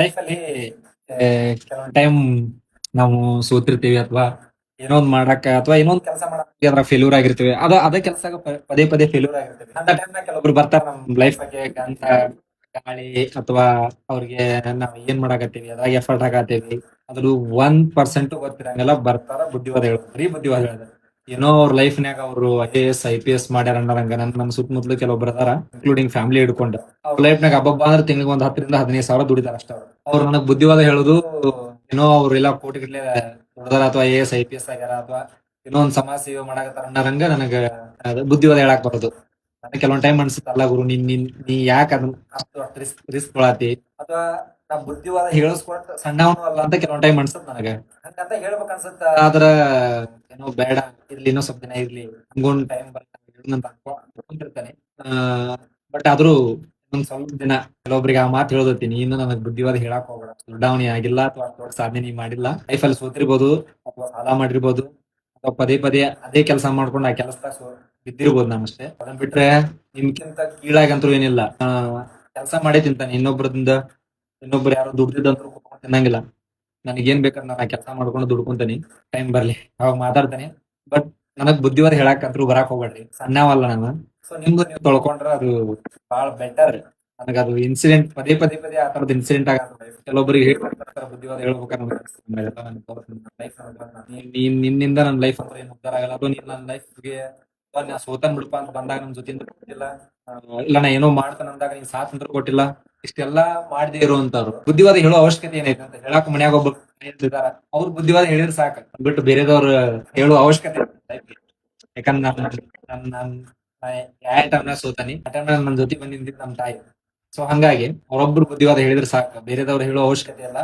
Life ಅಲ್ಲಿ ಕೆಲವೊಂದ್ time ನಾವು ಸೋತಿರ್ತೀವಿ ಅಥವಾ ಏನೋ ಒಂದ್ ಮಾಡಕ್ ಅಥವಾ ಏನೋ ಒಂದ್ ಕೆಲಸ ಮಾಡಕ್ ಅದ್ರ ಫೇಲ್ಯೂರ್ ಆಗಿರ್ತೀವಿ. ಅದೇ ಕೆಲಸ ಪದೇ ಪದೇ ಫೇಲ್ಯೂರ್ ಆಗಿರ್ತೀವಿ. ಅಂತ ಟೈಮ್ನಾಗ ಕೆಲವೊಬ್ರು ಬರ್ತಾರ ನಮ್ ಲೈಫ್ ಬಗ್ಗೆ ಅಂತ ಗಾಳಿ ಅಥವಾ ಅವ್ರಿಗೆ ನಾವ್ ಏನ್ ಮಾಡಾಕತ್ತೀವಿ ಅದಾಗ ಎಫರ್ಟ್ ಹಾಕತ್ತೀವಿ ಅದ್ರ 1% ಗೊತ್ತಿರಂಗೆಲ್ಲ ಬರ್ತಾರ ಬುದ್ಧಿವಾದ ಹೇಳೋದು, ಬರೀ ಬುದ್ಧಿವಾದ ಹೇಳೋದು. ಏನೋ ಅವ್ರ ಲೈಫ್ನ್ಯಾಗ ಅವರು IAS IPS ಮಾಡ್ಯಾರ ಅನ್ನೋರಂಗ ನಮ್ ಸುತ್ತಮುತ್ತಲು ಕೆಲವೊಬ್ರು ಅದಾರ, ಇನ್ಕ್ಲೂಡಿಂಗ್ ಫ್ಯಾಮಿಲಿ ಹಿಡ್ಕೊಂಡು. ಅವ್ರ ಲೈಫ್ನಾಗ ಹಬ್ಬ ಅಂದ್ರೆ ತಿಂಗಳಿಗೆ ಒಂದ್ 10,000 15,000 ದುಡಿತಾರ ಅಷ್ಟ. ಅವ್ರು ನನಗ್ ಬುದ್ಧಿವಾದ ಹೇಳುದು ಏನೋ ಅವ್ರೆಲ್ಲ ಕೋಟಿಗಟ್ಲೆ ದುಡ್ದಾರ ಅಥವಾ IAS IPS ಆಗ್ಯಾರ ಅಥವಾ ಏನೋ ಒಂದ್ ಸಮಾಜ ಸೇವೆ ಮಾಡಾಕತ್ತಾರ ಅನ್ನೋರಂಗ ನನಗ ಬುದ್ಧಿವಾದ ಹೇಳಾಕ್ ಬರೋದು. ನನಗೆ ಕೆಲವೊಂದ್ ಟೈಮ್ ಅನ್ಸುತ್ತೆ, ಅಲ್ಲ ಗುರು ನೀ ಯಾಕೆ ಅದನ್ನ ಅಷ್ಟು ರಿಸ್ಕ್ ತೊಳತಿ ಅಥವಾ ನಾ ಬುದ್ಧಿವಾದ ಹೇಳಿಸ್ಕೊಟ್ ಸಣ್ಣವನು ಅಲ್ಲ ಅಂತ ಕೆಲವೊಂದ್ ಟೈಮ್ ಅನ್ಸುತ್ತೆ ನನಗ. ಹಂಗಂತ ಹೇಳ್ಬೇಕ್ ಅನ್ಸುತ್ತ, ಆದ್ರ ಏನೋ ಬೇಡ ಇರ್ಲಿ, ಇನ್ನೂ ಸ್ವಲ್ಪ ದಿನ ಇರ್ಲಿ, ಹಂಗೊಂದ್ ಟೈಮ್ ಅಂತ ಅನ್ಕೊಂಡಿರ್ತಾನೆ. ಬಟ್ ಆದ್ರೂ ಒಂದ್ ಸ್ವಲ್ಪ ದಿನ ಕೆಲವೊಬ್ರಿಗೆ ಆ ಮಾತು ಹೇಳೋದತ್ತೀನಿ, ನೀನು ನನಗ್ ಬುದ್ಧಿವಾದ ಹೇಳಕ್ ಹೋಗ್ಬೇಡ, ದೊಡ್ಡವನಿ ಆಗಿಲ್ಲ ಅಥವಾ ದೊಡ್ಡ ಸಾಧನೆ ನೀ ಮಾಡಿಲ್ಲ, ಲೈಫಲ್ಲಿ ಸೋತಿರ್ಬೋದು ಅಥವಾ ಸಾಲ ಮಾಡಿರ್ಬೋದು ಅಥವಾ ಪದೇ ಪದೇ ಅದೇ ಕೆಲಸ ಮಾಡ್ಕೊಂಡು ಆ ಕೆಲಸದಾಗ ಬಿದ್ದಿರ್ಬೋದು ನಾನು ಅಷ್ಟೇ. ಅದನ್ ಬಿಟ್ರೆ ನಿಮ್ಗಿಂತ ಕೀಳಾಗಂತೂ ಏನಿಲ್ಲ. ಕೆಲಸ ಮಾಡೇ ತಿಂತಾನೆ, ಇನ್ನೊಬ್ರು ಯಾರೋ ದುಡ್ದಿದ್ದಂತೂ ಕುತ್ಕೊಂಡು ತಿನ್ನಂಗಿಲ್ಲ. ನನಗೇನ್ ಬೇಕಾದ್ರೆ ನಾನು ಕೆಲಸ ಮಾಡ್ಕೊಂಡು ದುಡ್ಕೊಂತೀನಿ, ಟೈಮ್ ಬರ್ಲಿ ಅವಾಗ ಮಾತಾಡ್ತೇನೆ. ಬಟ್ ನನಗ್ ಬುದ್ಧಿವಾದ ಹೇಳಕ್ ಅಂತೂ ಬರಾಕ್ ಹೋಗ್ಬೇಡ್ರಿ, ಸಣ್ಣವಲ್ಲ ನಾನು. ಸೊ ನಿಮ್ದು ನೀವು ತೊಳ್ಕೊಂಡ್ರ ಅದು ಬಹಳ ಬೆಟರ್. ನನಗ ಅದು ಇನ್ಸಿಡೆಂಟ್ ಪದೇ ಪದೇ ಪದೇ ಆ ತರದ್ ಇನ್ಸಿಡೆಂಟ್ ಆಗತ್ತೆ. ಕೆಲವೊಬ್ಬರಿಗೆ ಹೇಳ್ತಾರೆ ಬುದ್ಧಿವಾದ ಹೇಳ್ಬೇಕಾದ್ರೆ ನಿನ್ನಿಂದ ನನ್ನ ಲೈಫ್ ಅಂದ್ರೆ ಏನು ಉದ್ಧಾರ ಆಗಲ್ಲ, ಅಥವಾ ನೀನ್ ನನ್ನ ಲೈಫ್ಗೆ ನಾ ಸೋತನ್ ಬಿಡಪ್ಪ ಅಂತ ಬಂದಾಗ ನಮ್ ಜೊತೆ ಕೊಟ್ಟಿಲ್ಲ, ಇಲ್ಲ ನಾ ಏನೋ ಮಾಡ್ತಾನ ಅಂದಾಗ ನೀನ್ ಸಾಥ್ ಅಂತ ಕೊಟ್ಟಿಲ್ಲ. ಇಷ್ಟೆಲ್ಲಾ ಮಾಡದೇ ಇರುವಂತವ್ರು ಬುದ್ಧಿವಾದ ಹೇಳೋ ಅವಶ್ಯಕತೆ ಏನೈತೆ ಅಂತ ಹೇಳಕ್ ಮನ್ಯಾಗ ಒಬ್ಬ ಇರ್ತಾರ, ಅವ್ರು ಬುದ್ಧಿವಾದ ಹೇಳಿದ್ರೆ ಸಾಕ, ಬಿಟ್ಟು ಬೇರೆದವ್ರು ಹೇಳೋ ಅವಶ್ಯಕತೆ ಇಲ್ಲ. ಯಾಕಂದ್ರೆ ನನ್ ಯಾವ ಟೈಮ್ನಾಗ ಸೋತಾನಿ ಆ ಟೈಮ್ನಾಗ ನನ್ ಜೊತೆ ಬಂದಿದ್ದು ನಮ್ ತಾಯಿ. ಸೊ ಹಂಗಾಗಿ ಅವ್ರೊಬ್ರು ಬುದ್ಧಿವಾದ ಹೇಳಿದ್ರೆ ಸಾಕು, ಬೇರೆದವ್ರು ಹೇಳೋ ಅವಶ್ಯಕತೆ ಇಲ್ಲ.